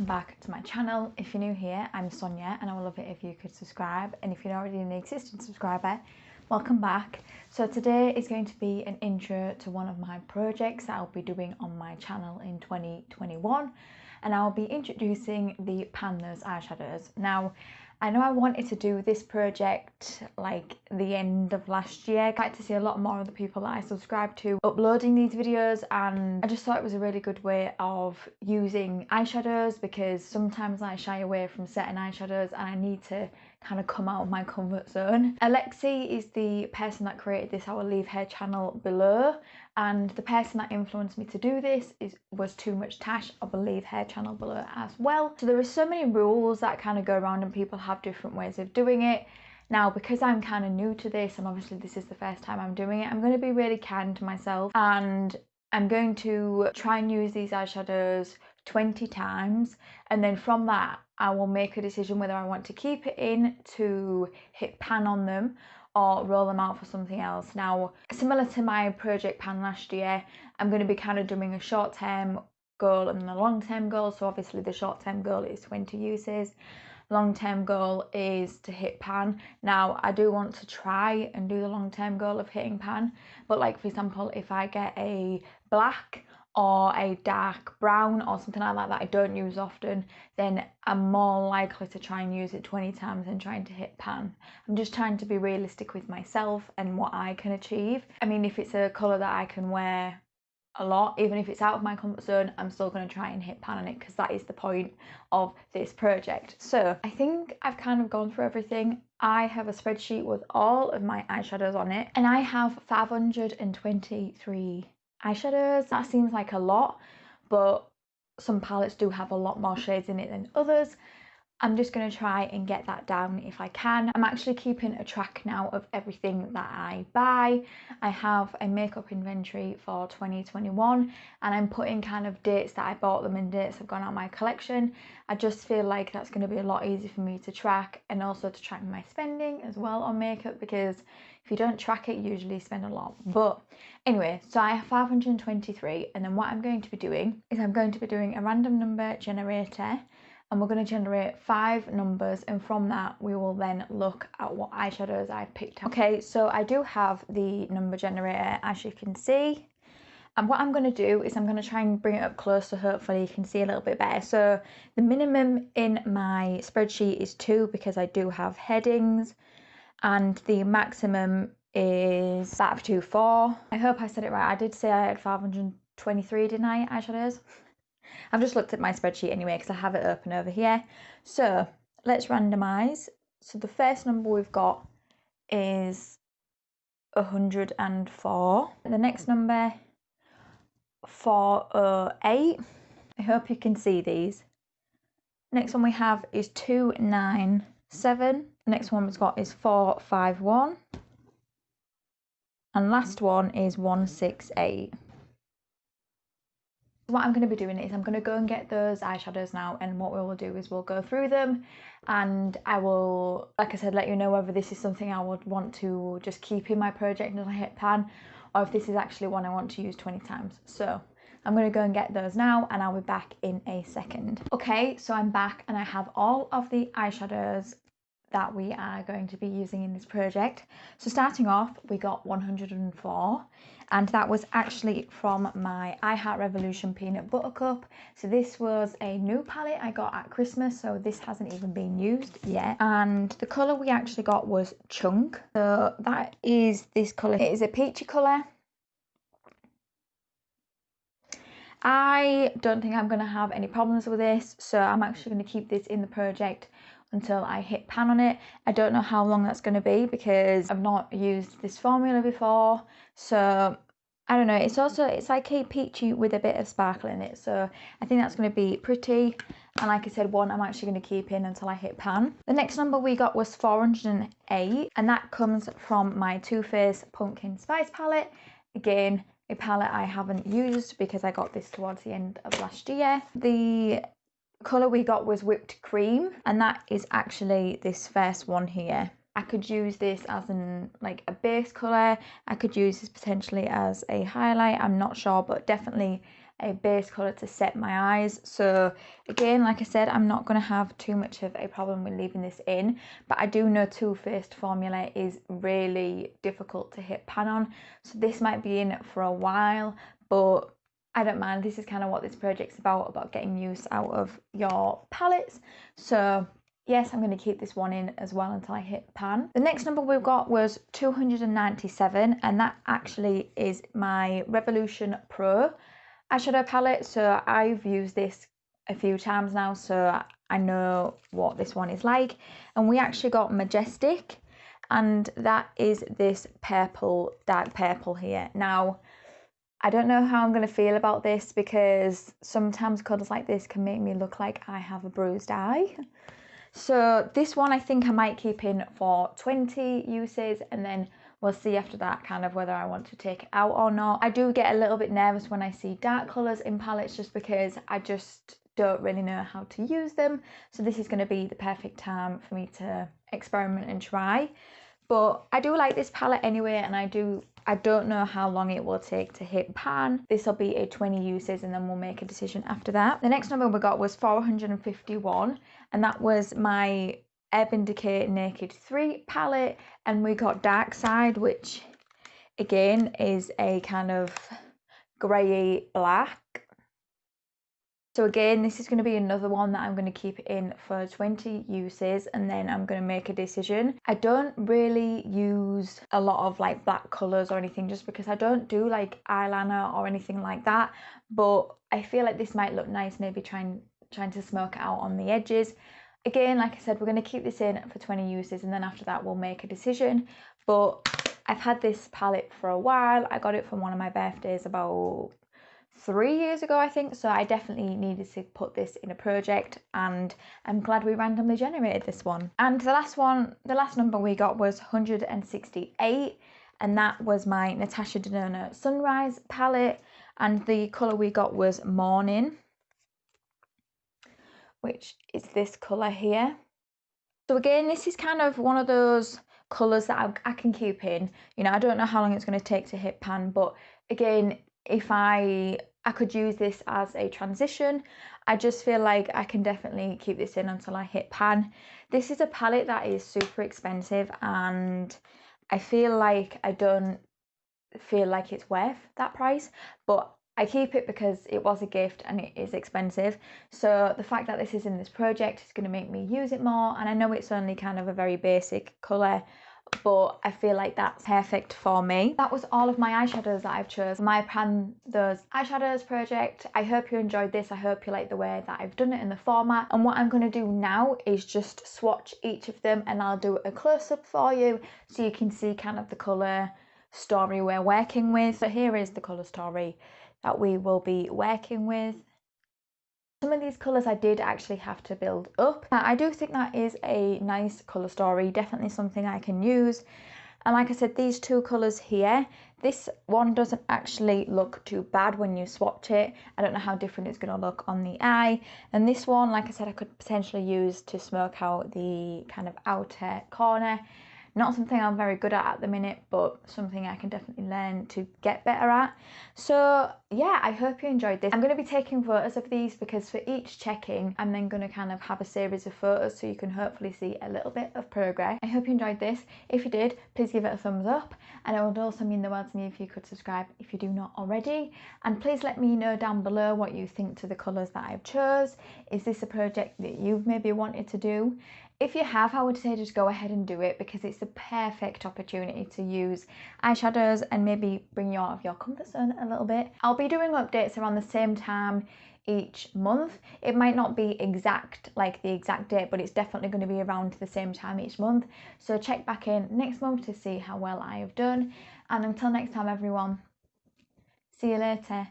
welcome back to my channel. If you're new here, I'm Sonia and I would love it if you could subscribe, and if you're already an existing subscriber, welcome back. So today is going to be an intro to one of my projects that I'll be doing on my channel in 2021, and I'll be introducing the Pan Those eyeshadows. Now, I know I wanted to do this project like the end of last year. I like to see a lot more of the people that I subscribe to uploading these videos, and I just thought it was a really good way of using eyeshadows, because sometimes I shy away from certain eyeshadows and I need to kind of come out of my comfort zone. Alexi is the person that created this. I will leave her channel below, and the person that influenced me to do this was Too Much Tash. I will leave her channel below as well. So there are so many rules that kind of go around and people have different ways of doing it. Now, because I'm kind of new to this, and obviously this is the first time I'm doing it, I'm going to be really kind to myself, and I'm going to try and use these eyeshadows 20 times, and then from that I will make a decision whether I want to keep it in to hit pan on them or roll them out for something else. Now, similar to my project pan last year, I'm going to be kind of doing a short-term goal and a long-term goal. So obviously the short-term goal is 20 uses, long-term goal is to hit pan. Now, I do want to try and do the long-term goal of hitting pan, but like for example, if I get a black or a dark brown or something like that I don't use often, then I'm more likely to try and use it 20 times than trying to hit pan. I'm just trying to be realistic with myself and what I can achieve. I mean, if it's a colour that I can wear a lot, even if it's out of my comfort zone, I'm still going to try and hit pan on it, because that is the point of this project. So I think I've kind of gone through everything. I have a spreadsheet with all of my eyeshadows on it, and I have 523 eyeshadows. That seems like a lot, but some palettes do have a lot more shades in it than others. I'm just going to try and get that down if I can. I'm actually keeping a track now of everything that I buy. I have a makeup inventory for 2021, and I'm putting kind of dates that I bought them and dates have gone out of my collection. I just feel like that's going to be a lot easier for me to track, and also to track my spending as well on makeup, because if you don't track it, you usually spend a lot. But anyway, so I have 523, and then what I'm going to be doing is I'm going to be doing a random number generator, and we're going to generate 5 numbers, and from that we will then look at what eyeshadows I've picked up. Okay, so I do have the number generator, as you can see, and what I'm going to do is I'm going to try and bring it up close so hopefully you can see a little bit better. So the minimum in my spreadsheet is 2, because I do have headings, and the maximum is that of 4. I hope I said it right. I did say I had 523, didn't I, eyeshadows? I've just looked at my spreadsheet anyway, because I have it open over here. So let's randomise. So the first number we've got is 104. The next number, 408. I hope you can see these. Next one we have is 297. The next one we've got is 451. And last one is 168. What I'm going to be doing is I'm going to go and get those eyeshadows now, and what we will do is we'll go through them, and I will, like I said, let you know whether this is something I would want to just keep in my project until I hit pan, or if this is actually one I want to use 20 times. So I'm going to go and get those now, and I'll be back in a second. Okay, so I'm back, and I have all of the eyeshadows that we are going to be using in this project. So starting off, we got 104, and that was actually from my I Heart Revolution Peanut Butter Cup. So this was a new palette I got at Christmas, so this hasn't even been used yet. And the colour we actually got was Chunk. So that is this colour. It is a peachy colour. I don't think I'm going to have any problems with this, so I'm actually going to keep this in the project until I hit pan on it. I don't know how long that's going to be, because I've not used this formula before, so I don't know. It's like a peachy with a bit of sparkle in it, so I think that's going to be pretty. And like I said, one I'm actually going to keep in until I hit pan. The next number we got was 408, and that comes from my Too Faced Pumpkin Spice palette. Again, a palette I haven't used because I got this towards the end of last year. The colour we got was Whipped Cream, and that is actually this first one here. I could use this as like a base colour. I could use this potentially as a highlight, I'm not sure, but definitely a base colour to set my eyes. So again, like I said, I'm not going to have too much of a problem with leaving this in, but I do know Too Faced formula is really difficult to hit pan on, so this might be in for a while, but I don't mind. This is kind of what this project's about getting use out of your palettes. So yes, I'm going to keep this one in as well until I hit pan. The next number we've got was 297, and that actually is my Revolution Pro eyeshadow palette. So I've used this a few times now, so I know what this one is like. And we actually got Majestic, and that is this purple, dark purple here. Now, I don't know how I'm going to feel about this, because sometimes colours like this can make me look like I have a bruised eye. So this one I think I might keep in for 20 uses, and then we'll see after that kind of whether I want to take it out or not. I do get a little bit nervous when I see dark colours in palettes, just because I just don't really know how to use them. So this is going to be the perfect time for me to experiment and try. But I do like this palette anyway, and I don't know how long it will take to hit pan. This will be a 20 uses, and then we'll make a decision after that. The next number we got was 451, and that was my Urban Decay Naked 3 palette, and we got Dark Side, which again is a kind of grey black. So again, this is going to be another one that I'm going to keep in for 20 uses, and then I'm going to make a decision. I don't really use a lot of like black colours or anything, just because I don't do like eyeliner or anything like that, but I feel like this might look nice, maybe trying to smoke it out on the edges. Again, like I said, we're going to keep this in for 20 uses, and then after that we'll make a decision. But I've had this palette for a while. I got it from one of my birthdays about 3 years ago, I think, so I definitely needed to put this in a project, and I'm glad we randomly generated this one. And the last number we got was 168, and that was my Natasha Denona Sunrise palette, and the colour we got was Morning, which is this colour here. So again, this is kind of one of those colours that I can keep in. You know, I don't know how long it's going to take to hit pan, but again, if I could use this as a transition, I just feel like I can definitely keep this in until I hit pan. This is a palette that is super expensive, and I feel like I don't feel like it's worth that price, but I keep it because it was a gift and it is expensive. So the fact that this is in this project is going to make me use it more, and I know it's only kind of a very basic colour, but I feel like that's perfect for me. That was all of my eyeshadows that I've chosen. My Pan Those Eyeshadows project. I hope you enjoyed this. I hope you like the way that I've done it in the format. And what I'm going to do now is just swatch each of them, and I'll do a close-up for you so you can see kind of the colour story we're working with. So here is the colour story that we will be working with. Some of these colours I did actually have to build up. I do think that is a nice colour story, definitely something I can use. And like I said, these two colours here, this one doesn't actually look too bad when you swatch it. I don't know how different it's going to look on the eye. And this one, like I said, I could potentially use to smoke out the kind of outer corner. Not something I'm very good at the minute, but something I can definitely learn to get better at. So yeah, I hope you enjoyed this. I'm going to be taking photos of these, because for each checking, I'm then going to kind of have a series of photos so you can hopefully see a little bit of progress. I hope you enjoyed this. If you did, please give it a thumbs up, and it would also mean the world to me if you could subscribe if you do not already. And please let me know down below what you think to the colours that I've chose. Is this a project that you've maybe wanted to do? If you have, I would say just go ahead and do it, because it's the perfect opportunity to use eyeshadows and maybe bring you out of your comfort zone a little bit. I'll be doing updates around the same time each month. It might not be exact, like the exact date, but it's definitely going to be around the same time each month. So check back in next month to see how well I have done. And until next time, everyone, see you later.